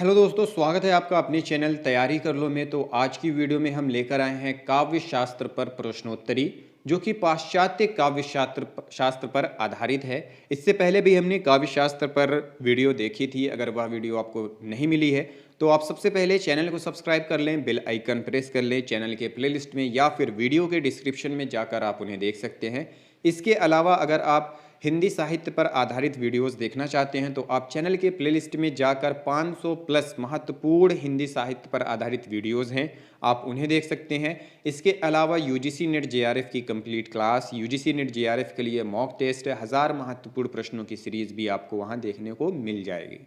Hello दोस्तों, स्वागत है आपका अपने चैनल तैयारी कर लो में। तो आज की वीडियो में हम लेकर आए हैं काव्य शास्त्र पर प्रश्नोत्तरी, जो कि पाश्चात्य काव्य शास्त्र पर आधारित है। इससे पहले भी हमने काव्य शास्त्र पर वीडियो देखी थी। अगर वह वीडियो आपको नहीं मिली है तो आप सबसे पहले चैनल को सब्सक्राइब कर लें, बेल आइकन प्रेस कर लें चैनल के प्लेलिस्ट में, या फिर वीडियो के डिस्क्रिप्शन में जाकर आप उन्हें देख सकते हैं। इसके अलावा अगर आप हिंदी साहित्य पर आधारित वीडियोस देखना चाहते हैं तो आप चैनल के प्लेलिस्ट में जाकर 500 प्लस महत्वपूर्ण हिंदी साहित्य पर आधारित वीडियोस हैं, आप उन्हें देख सकते हैं। इसके अलावा यूजीसी नेट जेआरएफ की complete class, UGC net JRF के लिए मॉक टेस्ट, 1000 महत्वपूर्ण प्रश्नों की सीरीज भी आपको वहां देखने को मिल जाएगी।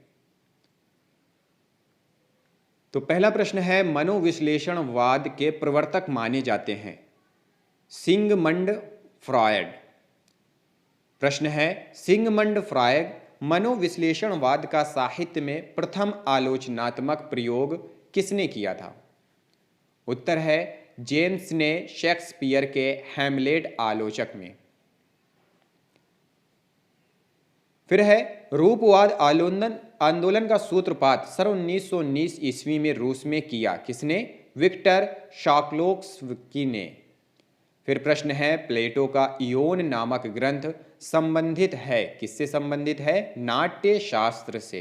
तो पहला प्रश्न है, मनोविश्लेषणवाद के प्रवर्तक माने जाते हैं सिगमंड फ्रॉयड। प्रश्न है, सिगमंड फ्रॉयड मनोविश्लेषणवाद का साहित्य में प्रथम आलोचनात्मक प्रयोग किसने किया था? उत्तर है जेम्स ने शेक्सपियर के हैमलेट आलोचक में। फिर है, रूपवाद आंदोलन का सूत्रपात सन 1919 ईस्वी में रूस में किया किसने? विक्टर शाक्लोव्स्की ने। फिर प्रश्न है, प्लेटो का इयोन नामक ग्रंथ संबंधित है किससे? संबंधित है नाट्य शास्त्र से।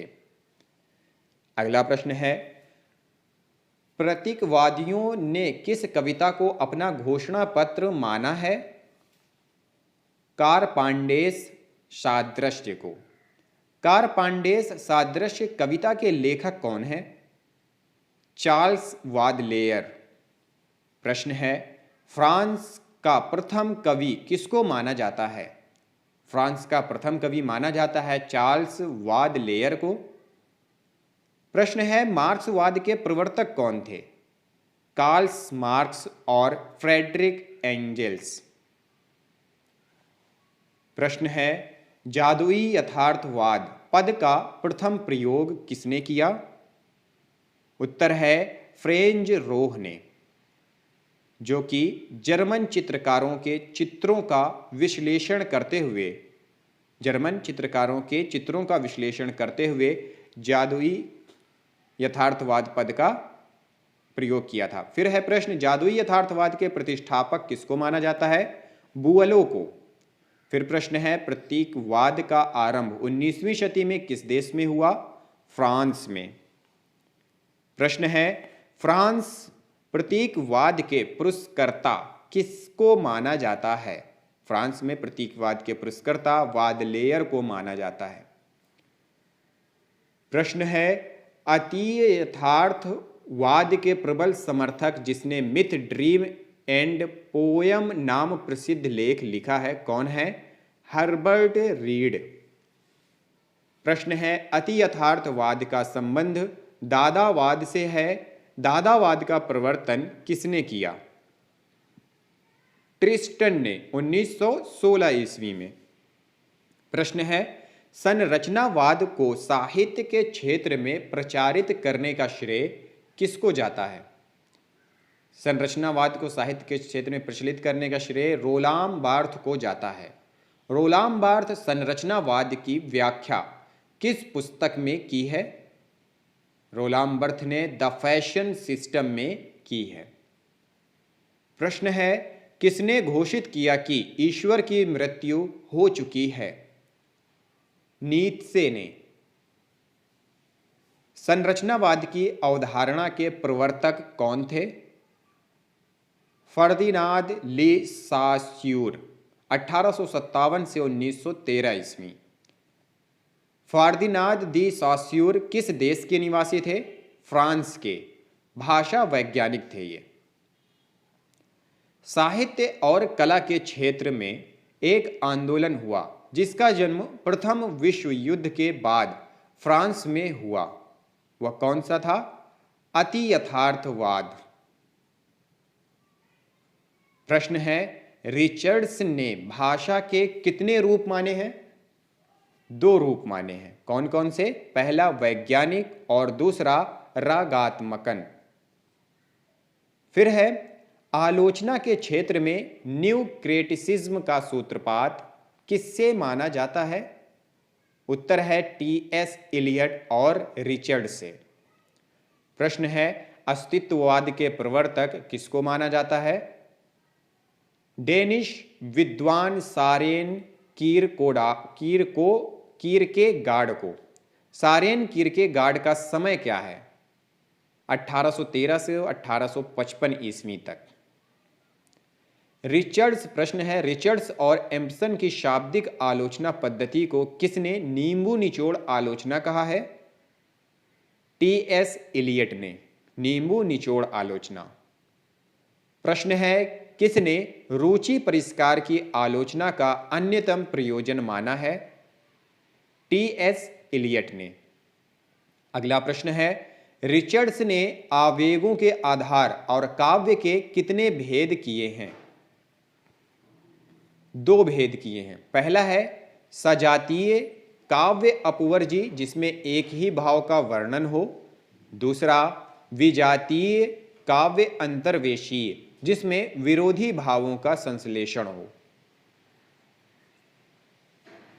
अगला प्रश्न है, प्रतीकवादियों ने किस कविता को अपना घोषणा पत्र माना है? कारपांडेस सादृश्य को। कारपांडेस सादृश्य कविता के लेखक कौन है? चार्ल्स बादलेयर। प्रश्न है, फ्रांस का प्रथम कवि किसको माना जाता है? फ्रांस का प्रथम कवि माना जाता है चार्ल्स बादलेयर को। प्रश्न है, मार्क्सवाद के प्रवर्तक कौन थे? कार्ल मार्क्स और फ्रेडरिक एंजेल्स। प्रश्न है, जादुई यथार्थवाद पद का प्रथम प्रयोग किसने किया? उत्तर है फ्रेंज रोह ने, जो कि जर्मन चित्रकारों के चित्रों का विश्लेषण करते हुए जादुई यथार्थवाद पद का प्रयोग किया था। फिर है प्रश्न, जादुई यथार्थवाद के प्रतिष्ठापक किसको माना जाता है? बुअलो को। फिर प्रश्न है, प्रतीकवाद का आरंभ 19वीं शती में किस देश में हुआ? फ्रांस में। प्रश्न है, फ्रांस प्रतीकवाद के पुरस्कर्ता किसको माना जाता है? फ्रांस में प्रतीकवाद के पुरस्कर्ता बादलेयर को माना जाता है। प्रश्न है, अतीय यथार्थवाद के प्रबल समर्थक जिसने मिथ, ड्रीम एंड पोयम नाम प्रसिद्ध लेख लिखा है, कौन है? Herbert read. प्रश्न है, अति यथार्थवाद का संबंध दादावाद से है, दादावाद का प्रवर्तन किसने किया? ट्रिस्टन ने 1916 ईस्वी में। प्रश्न है, संरचनावाद को साहित्य के क्षेत्र में प्रचारित करने का श्रेय किसको जाता है? संरचनावाद को साहित्य के क्षेत्र में प्रचलित करने का श्रेय रोलाम बार्थ को जाता है। रोलाम बार्थ संरचनावाद की व्याख्या किस पुस्तक में की है? रोलाम बार्थ ने द फैशन सिस्टम में की है। प्रश्न है, किसने घोषित किया कि ईश्वर की मृत्यु हो चुकी है? नीत्शे ने। संरचनावाद की अवधारणा के प्रवर्तक कौन थे? फर्दिनांद ली सास्यूर, 1857 से 1913 ईस्वी। फर्दिनांद दी सास्यूर किस देश के निवासी थे? फ्रांस के भाषा वैज्ञानिक थे ये। साहित्य और कला के क्षेत्र में एक आंदोलन हुआ जिसका जन्म प्रथम विश्व युद्ध के बाद फ्रांस में हुआ, वह कौन सा था? अति यथार्थवाद। प्रश्न है, रिचर्ड्स ने भाषा के कितने रूप माने हैं? 2 रूप माने हैं। कौन कौन से? पहला वैज्ञानिक और दूसरा रागात्मकन। फिर है, आलोचना के क्षेत्र में न्यू क्रिटिसिज्म का सूत्रपात किससे माना जाता है? उत्तर है टी.एस. इलियट और रिचर्ड से। प्रश्न है, अस्तित्ववाद के प्रवर्तक किसको माना जाता है? डेनिश विद्वान सारेन कीरकेगार्ड को। सारेन कीरकेगार्ड का समय क्या है? 1813 से 1855 ईस्वी तक। रिचर्ड्स, प्रश्न है, रिचर्ड्स और एम्पसन की शाब्दिक आलोचना पद्धति को किसने नींबू निचोड़ आलोचना कहा है? टी.एस. इलियट ने नींबू निचोड़ आलोचना। प्रश्न है, किसने रुचि परिष्कार की आलोचना का अन्यतम प्रयोजन माना है? टी.एस. इलियट ने। अगला प्रश्न है, रिचर्ड्स ने आवेगों के आधार और काव्य के कितने भेद किए हैं? 2 भेद किए हैं। पहला है सजातीय काव्य अपवर्जी, जिसमें एक ही भाव का वर्णन हो। दूसरा विजातीय काव्य अंतर्वेशीय, जिसमें विरोधी भावों का संश्लेषण हो।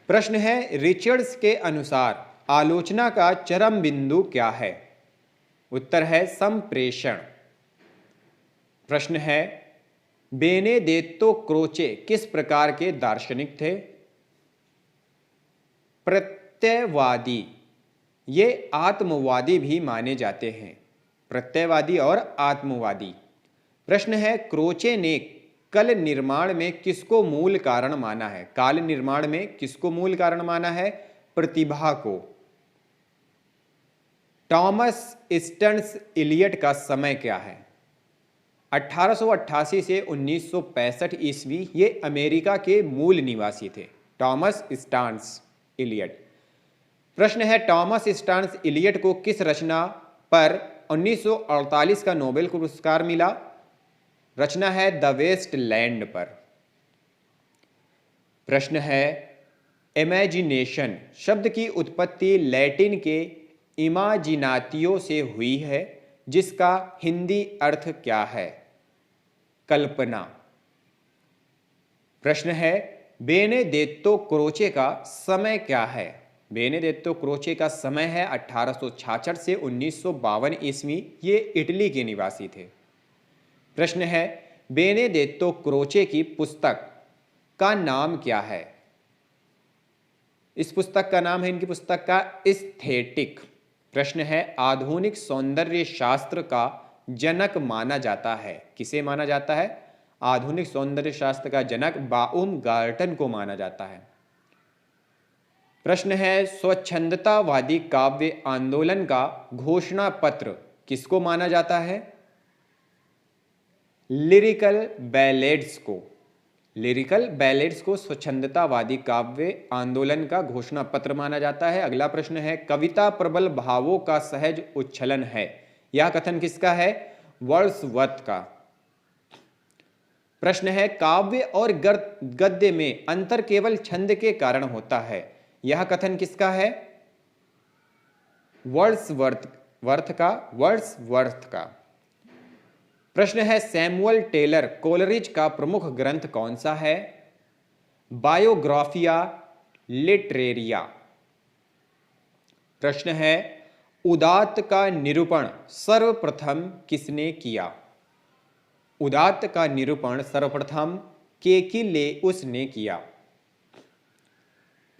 प्रश्न है, रिचर्ड्स के अनुसार आलोचना का चरम बिंदु क्या है? उत्तर है संप्रेषण। प्रश्न है, बेनेदेत्तो क्रोचे किस प्रकार के दार्शनिक थे? प्रत्ययवादी। ये आत्मवादी भी माने जाते हैं, प्रत्ययवादी और आत्मवादी। प्रश्न है, क्रोचे ने कल निर्माण में किसको मूल कारण माना है? काल निर्माण में किसको मूल कारण माना है? प्रतिभा को। टॉमस स्टर्न्स इलियट का समय क्या है? 1888 से 1965 ईस्वी। ये अमेरिका के मूल निवासी थे, टॉमस स्टर्न्स इलियट। प्रश्न है, टॉमस स्टर्न्स इलियट को किस रचना पर 1948 का नोबेल पुरस्कार मिला? रचना है द वेस्ट लैंड पर। प्रश्न है, इमेजिनेशन शब्द की उत्पत्ति लैटिन के इमाजिनातियो से हुई है, जिसका हिंदी अर्थ क्या है? कल्पना। प्रश्न है, बेनेदेत्तो क्रोचे का समय क्या है? बेनेदेत्तो क्रोचे का समय है 1866 से 1952 ईस्वी। ये इटली के निवासी थे। प्रश्न है, बेनेदेत्तो क्रोचे की पुस्तक का नाम क्या है? इस पुस्तक का नाम है, इनकी पुस्तक का, एस्थेटिक। प्रश्न है, आधुनिक सौंदर्य शास्त्र का जनक माना जाता है? किसे माना जाता है? आधुनिक सौंदर्य शास्त्र का जनक बाउमगार्टन को माना जाता है। प्रश्न है, स्वच्छंदतावादी काव्य आंदोलन का घोषणा पत्र किसको माना जाता है? लिरिकल बैलेड्स को। लिरिकल बैलेड्स को स्वच्छंदतावादी काव्य आंदोलन का घोषणा पत्र माना जाता है। अगला प्रश्न है, कविता प्रबल भावों का सहज उच्छलन है, यह कथन किसका है? वर्ड्सवर्थ का। प्रश्न है, काव्य और गद्य में अंतर केवल छंद के कारण होता है, यह कथन किसका है? वर्ड्सवर्थ का। प्रश्न है, सैमुअल टेलर कोलरिज का प्रमुख ग्रंथ कौन सा है? Biographia Literaria. प्रश्न है, उदात्त का निरूपण सर्वप्रथम किसने किया? उदात्त का निरूपण सर्वप्रथम केकिलेउस ने किया।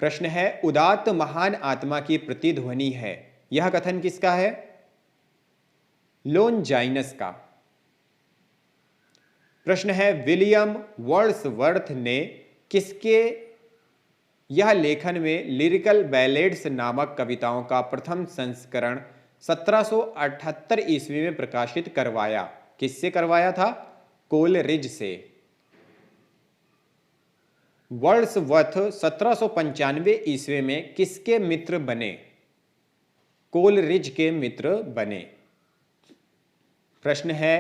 प्रश्न है, उदात्त महान आत्मा की प्रतिध्वनि है, यह कथन किसका है? लोनजाइनस का। प्रश्न है, विलियम वर्ड्सवर्थ ने किसके यह लेखन में लिरिकल बैलेड्स नामक कविताओं का प्रथम संस्करण 1778 ईस्वी में प्रकाशित करवाया? किससे करवाया था? कोलरिज से। वर्ड्सवर्थ 1795 ईस्वी में किसके मित्र बने? कोलरिज के मित्र बने। प्रश्न है,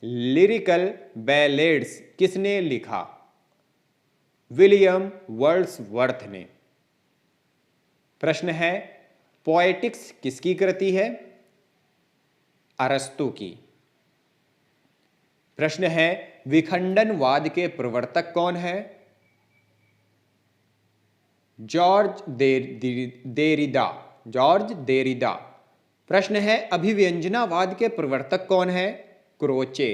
लिरिकल बैलेड्स किसने लिखा? विलियम वर्ड्सवर्थ ने। प्रश्न है, पोएटिक्स किसकी कृति है? अरस्तु की। प्रश्न है, विखंडनवाद के प्रवर्तक कौन है? जॉर्ज देरिदा। प्रश्न है अभिव्यंजनावाद के प्रवर्तक कौन है? क्रोचे।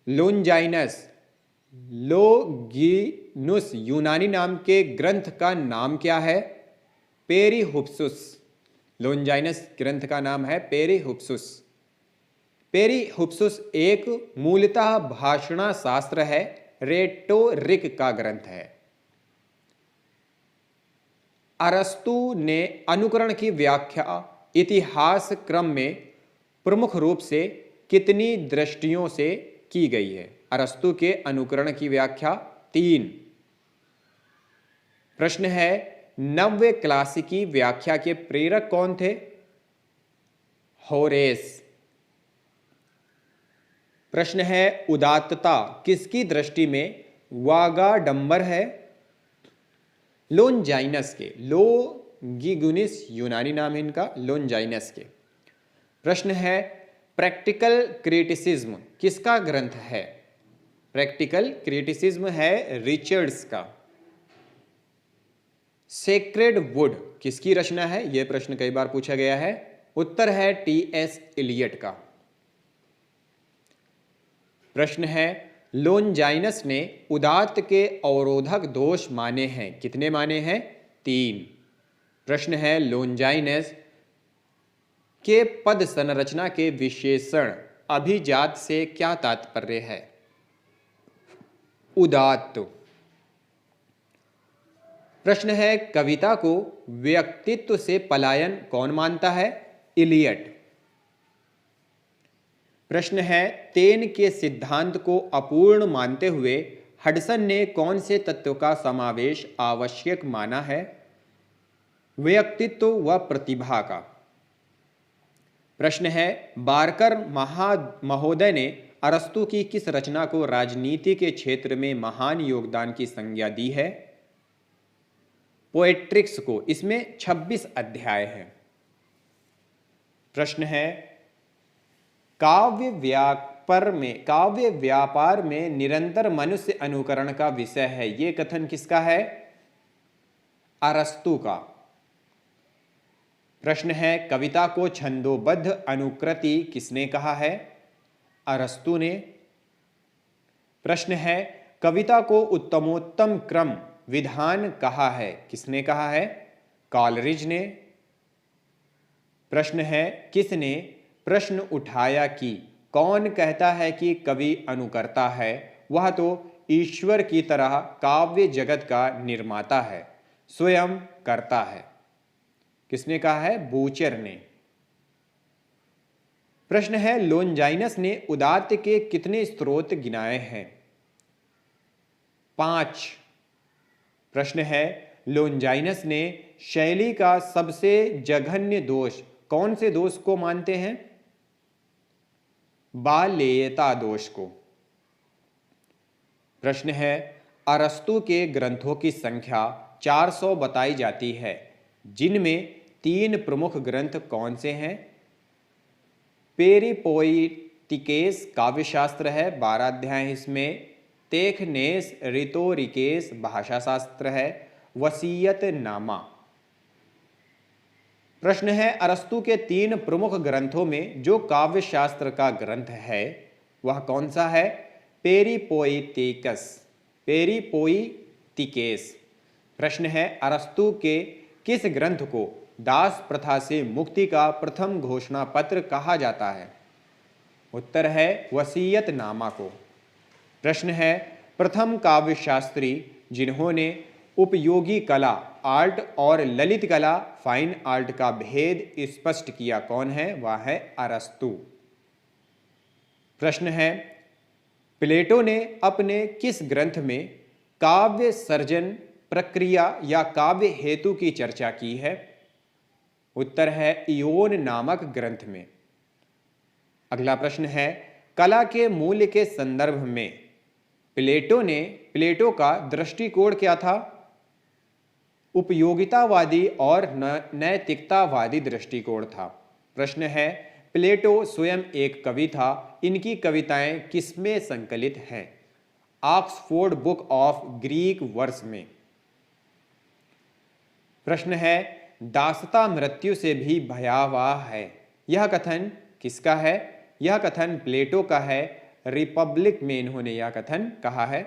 लोंजाइनस, लोगीनुस यूनानी नाम के ग्रंथ का नाम क्या है? पेरीहुप्सुस। लोंजाइनस ग्रंथ का नाम है पेरीहुप्सुस। पेरीहुप्सुस एक मूलतः भाषणा शास्त्र है, रेटोरिक का ग्रंथ है। अरस्तु ने अनुकरण की व्याख्या इतिहास क्रम में प्रमुख रूप से कितनी दृष्टियों से की गई है? अरस्तु के अनुकरण की व्याख्या 3। प्रश्न है नव्य क्लासिकी व्याख्या के प्रेरक कौन थे? होरेस। प्रश्न है उदात्तता किसकी दृष्टि में वागाडंबर है? लोंजाइनस के। लोगीगुनिस यूनानी नाम है इनका, लोंजाइनस के। प्रश्न है प्रैक्टिकल क्रिटिसिज्म किसका ग्रंथ है? प्रैक्टिकल क्रिटिसिज्म है रिचर्ड्स का। सेक्रेड वुड किसकी रचना है? यह प्रश्न कई बार पूछा गया है। उत्तर है टी.एस. इलियट का। प्रश्न है लोंजाइनस ने उदात्त के अवरोधक दोष माने हैं, कितने माने हैं? 3। प्रश्न है लोंजाइनस के पद संरचना के विशेषण अभिजात से क्या तात्पर्य है? उदात्त। प्रश्न है कविता को व्यक्तित्व से पलायन कौन मानता है? इलियट। प्रश्न है तेन के सिद्धांत को अपूर्ण मानते हुए हडसन ने कौन से तत्व का समावेश आवश्यक माना है? व्यक्तित्व व प्रतिभा का। प्रश्न है बारकर महोदय ने अरस्तु की किस रचना को राजनीति के क्षेत्र में महान योगदान की संज्ञा दी है? पोएट्रिक्स को। इसमें 26 अध्याय हैं। प्रश्न है काव्य व्यापार में निरंतर मनुष्य अनुकरण का विषय है, ये कथन किसका है? अरस्तु का। प्रश्न है कविता को छंदोबद्ध अनुकृति किसने कहा है? अरस्तु ने। प्रश्न है कविता को उत्तमोत्तम क्रम विधान कहा है, किसने कहा है? कॉलरिज ने। प्रश्न है किसने प्रश्न उठाया कि कौन कहता है कि कवि अनुकर्ता है? वह तो ईश्वर की तरह काव्य जगत का निर्माता है, स्वयं करता है, किसने कहा है? बूचर ने। प्रश्न है लोंजाइनस ने उदात्त के कितने स्रोत गिनाए हैं? 5। प्रश्न है लोंजाइनस ने शैली का सबसे जघन्य दोष कौन से दोष को मानते हैं? बालेयता दोष को। प्रश्न है अरस्तु के ग्रंथों की संख्या 400 बताई जाती है, जिनमें 3 प्रमुख ग्रंथ कौन से हैं? पेरिपोइटिकेस काव्यशास्त्र है, 12 अध्याय हैं इसमें। तेखनेस रितोरिकेस भाषा शास्त्र है। वसीयत नामा। प्रश्न है अरस्तु के 3 प्रमुख ग्रंथों में जो काव्यशास्त्र का ग्रंथ है वह कौन सा है? पेरिपोइटिकेस। प्रश्न है अरस्तु के किस ग्रंथ को दास प्रथा से मुक्ति का प्रथम घोषणा पत्र कहा जाता है? उत्तर है वसीयत नामा को। प्रश्न है प्रथम काव्यशास्त्री जिन्होंने उपयोगी कला आर्ट और ललित कला फाइन आर्ट का भेद स्पष्ट किया कौन है? वह है अरस्तु। प्रश्न है प्लेटो ने अपने किस ग्रंथ में काव्य सर्जन प्रक्रिया या काव्य हेतु की चर्चा की है? उत्तर है इयोन नामक ग्रंथ में। अगला प्रश्न है कला के मूल्य के संदर्भ में प्लेटो का दृष्टिकोण क्या था? उपयोगितावादी और नैतिकतावादी दृष्टिकोण था। प्रश्न है प्लेटो स्वयं एक कवि था, इनकी कविताएं किसमें संकलित हैं? Oxford book of Greek verse में। प्रश्न है दासता मृत्यु से भी भयावह है। यह कथन किसका है? यह कथन प्लेटो का है। रिपब्लिक में इन्होंने यह कथन कहा है।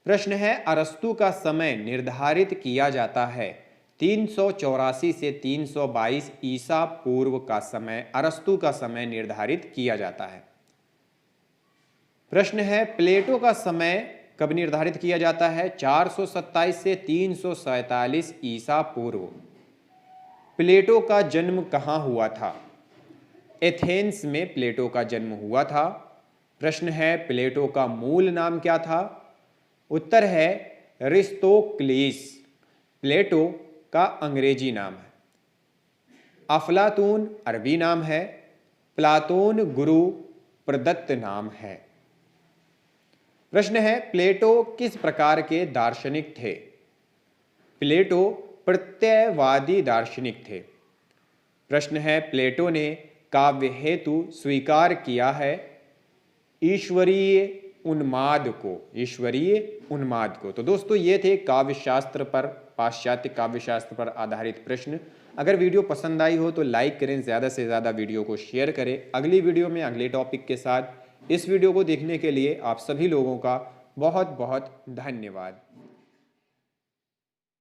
प्रश्न है, अरस्तु का समय निर्धारित किया जाता है 384 से 322 ईसा पूर्व का समय अरस्तु का समय निर्धारित किया जाता है। प्रश्न है, प्लेटो का समय कब निर्धारित किया जाता है? 427 से 347 ईसा पूर्व। प्लेटो का जन्म कहाँ हुआ था? एथेंस में प्लेटो का जन्म हुआ था। प्रश्न है, प्लेटो का मूल नाम क्या था? उत्तर है अरिस्तोक्लेस। प्लेटो का अंग्रेजी नाम है। अफलातून अरबी नाम है। प्लातोन गुरु प्रदत्त नाम है। प्रश्न है, प्लेटो किस प्रकार के दार्शनिक थे? प्लेटो प्रत्ययवादी दार्शनिक थे। प्रश्न है, प्लेटो ने काव्य हेतु स्वीकार किया है ईश्वरीय उन्माद को। तो दोस्तों, ये थे काव्य शास्त्र पर, पाश्चात्य काव्य शास्त्र पर आधारित प्रश्न। अगर वीडियो पसंद आई हो तो लाइक करें, ज़्यादा से ज़्यादा वीडियो को शेयर करें। अगली वीडियो में अगले टॉपिक के साथ। इस वीडियो को देखने के लिए आप सभी लोगों का बहुत बहुत धन्यवाद।